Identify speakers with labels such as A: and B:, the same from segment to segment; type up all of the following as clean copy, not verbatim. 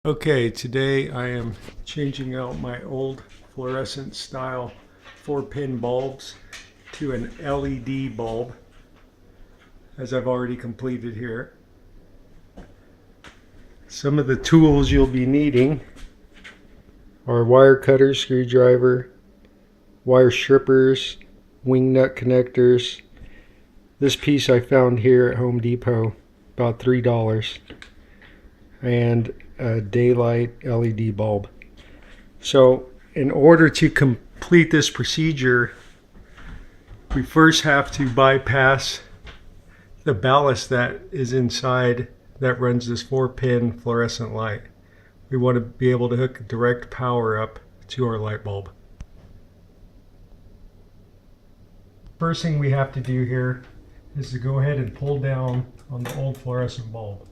A: Okay, today I am changing out my old fluorescent style 4-pin bulbs to an LED bulb, as I've already completed here. Some of the tools you'll be needing are wire cutter, screwdriver, wire strippers, wing nut connectors. This piece I found here at Home Depot, about $3, and a daylight LED bulb. So in order to complete this procedure, we first have to bypass the ballast that is inside that runs this 4-pin fluorescent light. We want to be able to hook direct power up to our light bulb. First thing we have to do here is to go ahead and pull down on the old fluorescent bulb.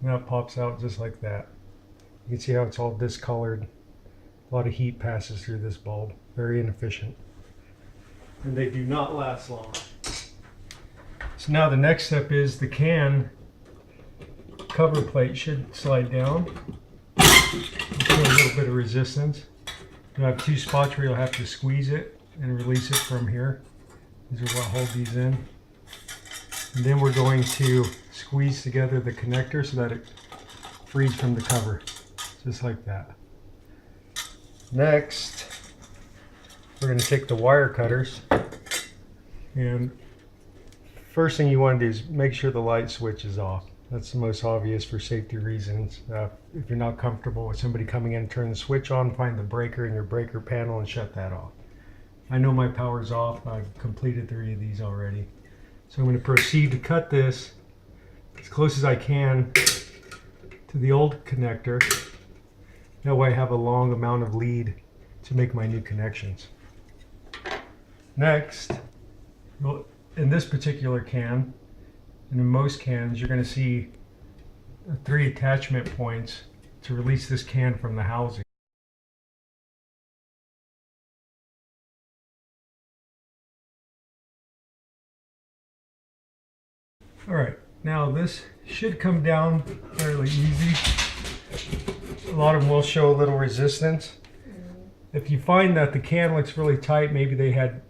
A: Now it pops out just like that. You can see how it's all discolored. A lot of heat passes through this bulb. Very inefficient. And they do not last long. So now the next step is the can cover plate should slide down. Show a little bit of resistance. You have two spots where you'll have to squeeze it and release it from here. These are what hold these in. And then we're going to squeeze together the connector so that it frees from the cover, just like that. Next, we're going to take the wire cutters, and first thing you want to do is make sure the light switch is off. That's the most obvious for safety reasons. If you're not comfortable with somebody coming in and turn the switch on, find the breaker in your breaker panel and shut that off. I know my power's off. I've completed 3 of these already. So I'm going to proceed to cut this as close as I can to the old connector. That way I have a long amount of lead to make my new connections. Next, in this particular can, and in most cans, you're going to see 3 attachment points to release this can from the housing. Alright, now this should come down fairly easy. A lot of them will show a little resistance. If you find that the can looks really tight, maybe they had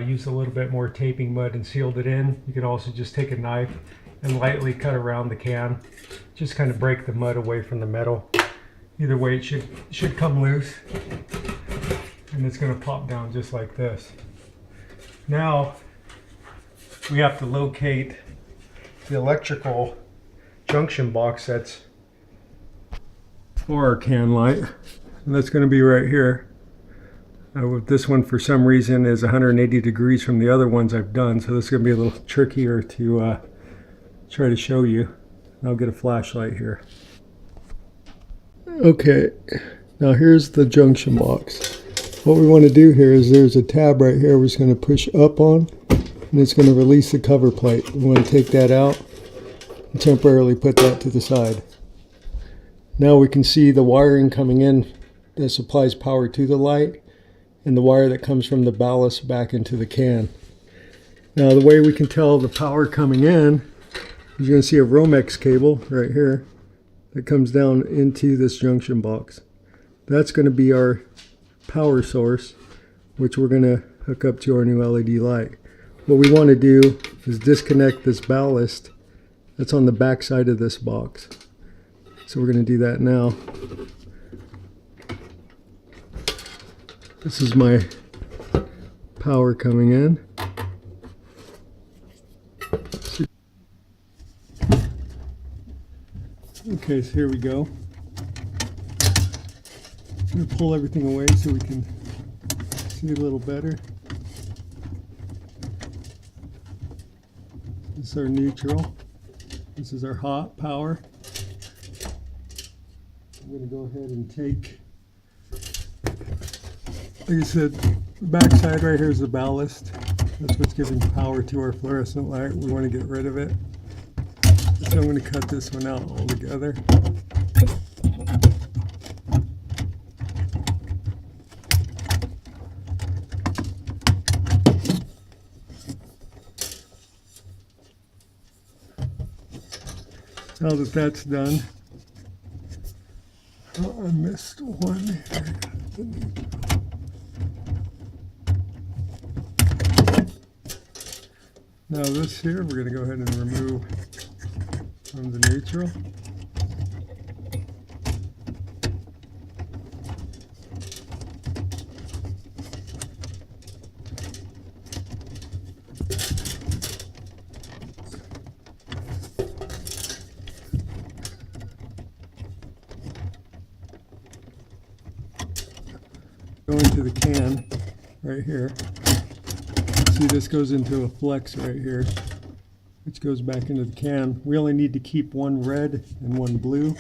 A: used a little bit more taping mud and sealed it in. You could also just take a knife and lightly cut around the can. Just kind of break the mud away from the metal. Either way, it should come loose. And it's going to pop down just like this. Now, we have to locate the electrical junction box that's for our can light, and that's going to be right here. This one for some reason is 180 degrees from the other ones I've done, so this is going to be a little trickier to try to show you. I'll get a flashlight here. Okay, now here's the junction box. What we want to do here is there's a tab right here we're just going to push up on, and it's going to release the cover plate. We want to take that out and temporarily put that to the side. Now we can see the wiring coming in that supplies power to the light, and the wire that comes from the ballast back into the can. Now the way we can tell the power coming in is you're going to see a Romex cable right here that comes down into this junction box. That's going to be our power source, which we're going to hook up to our new LED light. What we want to do is disconnect this ballast that's on the back side of this box. So we're going to do that now. This is my power coming in. Okay, so here we go. I'm going to pull everything away so we can see a little better. This is our neutral. This is our hot power. I'm going to go ahead and take, like I said, the back side right here is the ballast. That's what's giving power to our fluorescent light. We want to get rid of it. So I'm going to cut this one out altogether. Now that that's done, Oh, I missed one here. Now this here, we're going to go ahead and remove from the neutral. Go into the can right here. See, this goes into a flex right here, which goes back into the can. We only need to keep one red and one blue.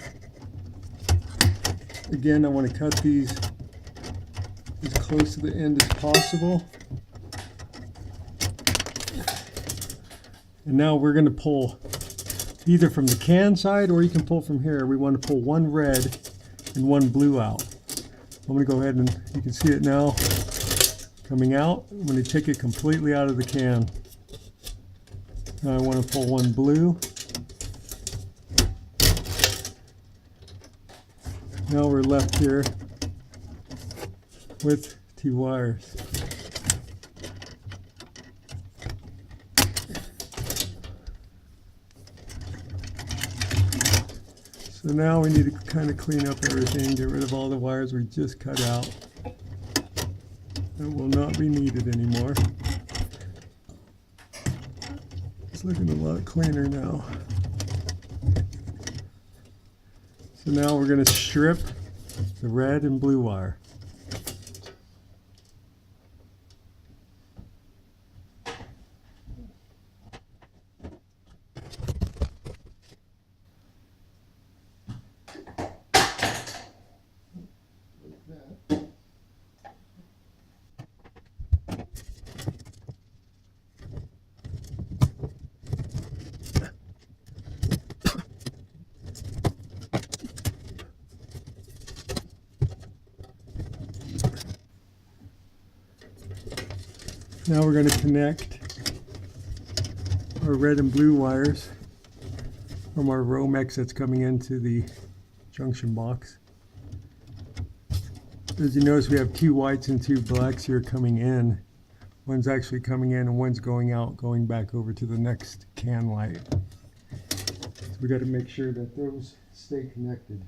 A: Again, I want to cut these as close to the end as possible. And now we're going to pull either from the can side or you can pull from here. We want to pull one red and one blue out. I'm going to go ahead and you can see it now coming out. I'm going to take it completely out of the can. Now I want to pull one blue. Now we're left here with two wires. So now we need to kind of clean up everything, get rid of all the wires we just cut out that will not be needed anymore. It's looking a lot cleaner now. So now we're going to strip the red and blue wire. Now we're going to connect our red and blue wires from our Romex that's coming into the junction box. As you notice, we have two whites and two blacks here coming in. One's actually coming in and one's going out, going back over to the next can light. So we got to make sure that those stay connected.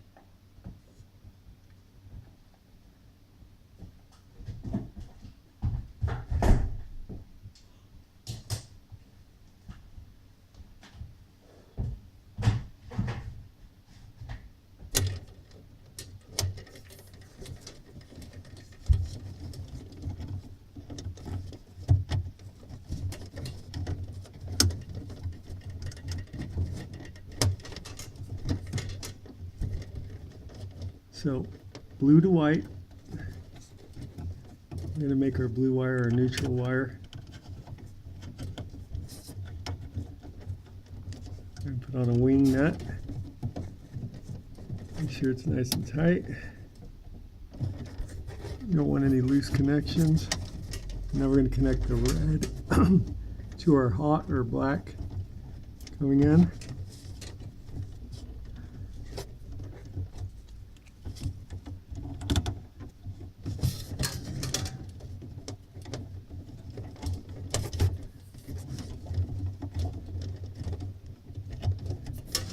A: So blue to white, we're going to make our blue wire our neutral wire. And put on a wing nut. Make sure it's nice and tight. You don't want any loose connections. Now we're going to connect the red to our hot or black coming in.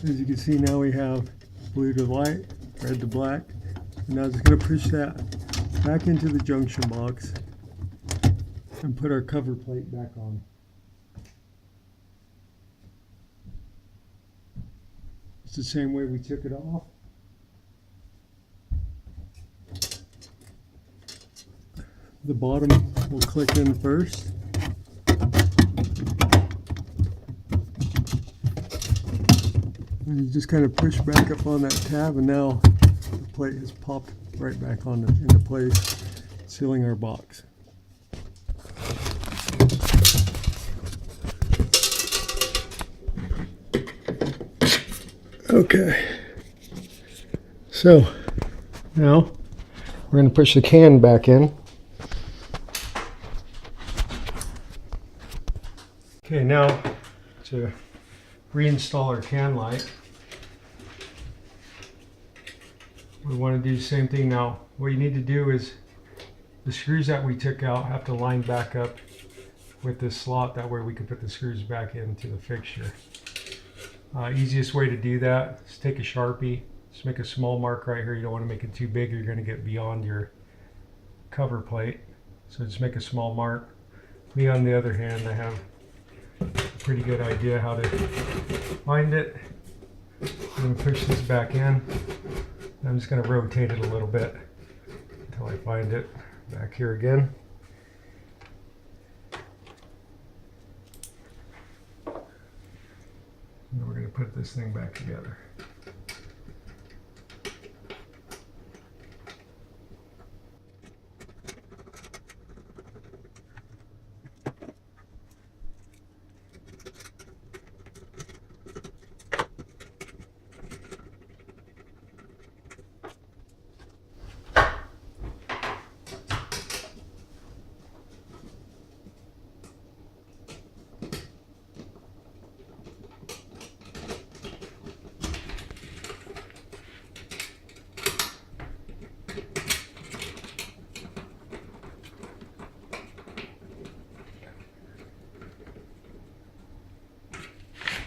A: As you can see, now we have blue to white, red to black. And now I'm just going to push that back into the junction box and put our cover plate back on. It's the same way we took it off. The bottom will click in first. And you just kind of push back up on that tab, and now the plate has popped right back on into place, sealing our box. Okay, so now we're going to push the can back in. Okay, now to reinstall our can light. We want to do the same thing now. What you need to do is the screws that we took out have to line back up with this slot. That way we can put the screws back into the fixture. Easiest way to do that is take a Sharpie, just make a small mark right here. You don't want to make it too big or you're going to get beyond your cover plate. So just make a small mark. Me on the other hand, I have a pretty good idea how to find it. I'm going to push this back in. I'm just going to rotate it a little bit until I find it. Back here again. And we're going to put this thing back together.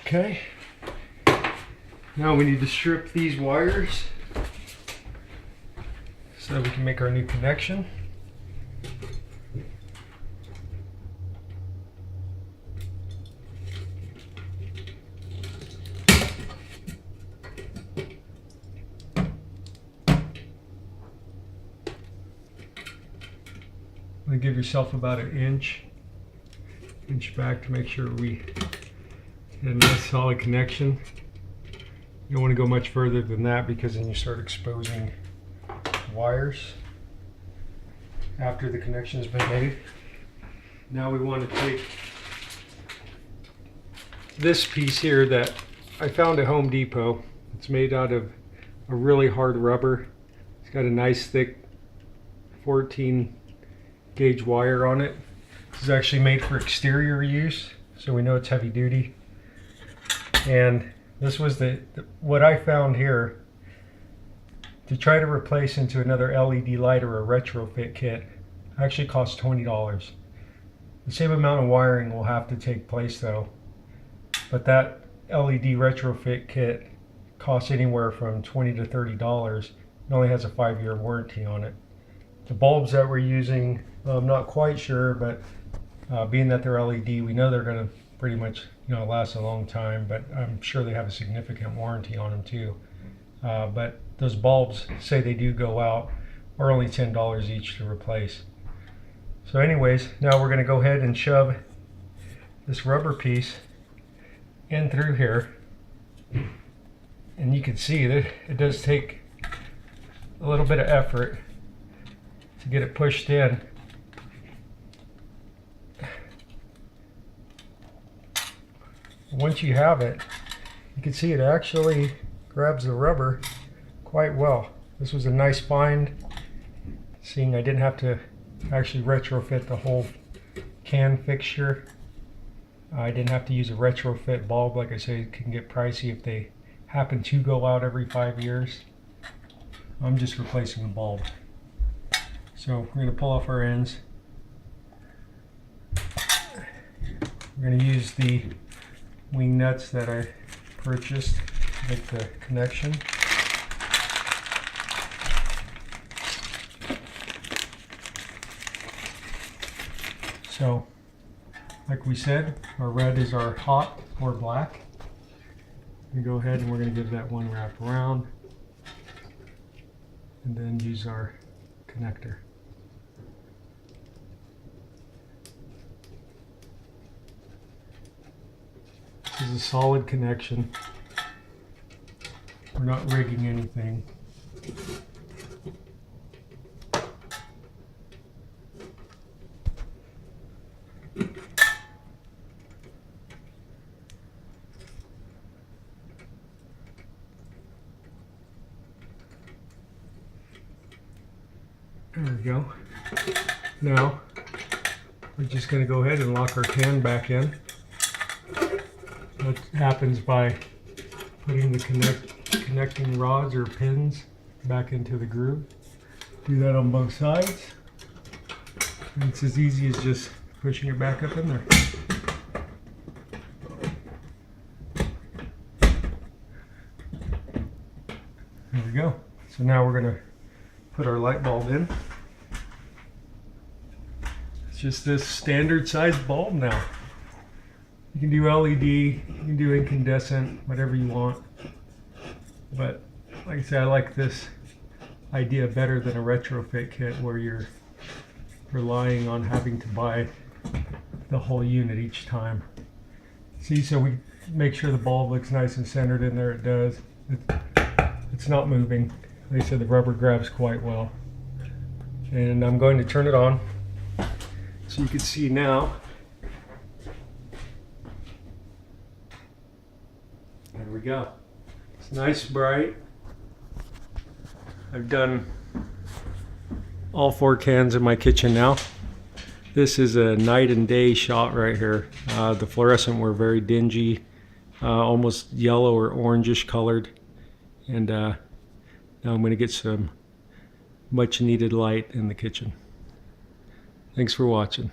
A: Okay, now we need to strip these wires so that we can make our new connection. Give yourself about an inch back to make sure we get a nice solid connection. You don't want to go much further than that because then you start exposing wires after the connection has been made. Now we want to take this piece here that I found at Home Depot. It's made out of a really hard rubber. It's got a nice thick 14 gauge wire on it. This is actually made for exterior use, so we know it's heavy duty. And this was what I found here to try to replace into another LED light or a retrofit kit actually costs $20. The same amount of wiring will have to take place though, but that LED retrofit kit costs anywhere from $20 to $30. It only has a 5-year warranty on it. The bulbs that we're using, I'm not quite sure, but being that they're LED, we know they're going to pretty much last a long time, but I'm sure they have a significant warranty on them too. But those bulbs, say they do go out, are only $10 each to replace. So anyways, now we're going to go ahead and shove this rubber piece in through here. And you can see that it does take a little bit of effort to get it pushed in. Once you have it, you can see it actually grabs the rubber quite well. This was a nice find, seeing I didn't have to actually retrofit the whole can fixture. I didn't have to use a retrofit bulb. Like I say, it can get pricey if they happen to go out every 5 years. I'm just replacing the bulb. So we're going to pull off our ends. We're going to use the wing nuts that I purchased to make the connection. So, like we said, our red is our hot or black. We go ahead and we're going to give that one wrap around and then use our connector. This is a solid connection. We're not rigging anything. There we go. Now, we're just going to go ahead and lock our can back in. That happens by putting the connecting rods or pins back into the groove. Do that on both sides. And it's as easy as just pushing it back up in there. There we go. So now we're going to put our light bulb in. It's just this standard sized bulb now. You can do LED, you can do incandescent, whatever you want. But like I said, I like this idea better than a retrofit kit where you're relying on having to buy the whole unit each time. See, so we make sure the bulb looks nice and centered in there. It does. It's not moving. Like I said, the rubber grabs quite well. And I'm going to turn it on so you can see now. There we go. It's nice, bright. I've done all 4 cans in my kitchen now. This is a night and day shot right here. The fluorescent were very dingy, almost yellow or orangish colored. And now I'm going to get some much needed light in the kitchen. Thanks for watching.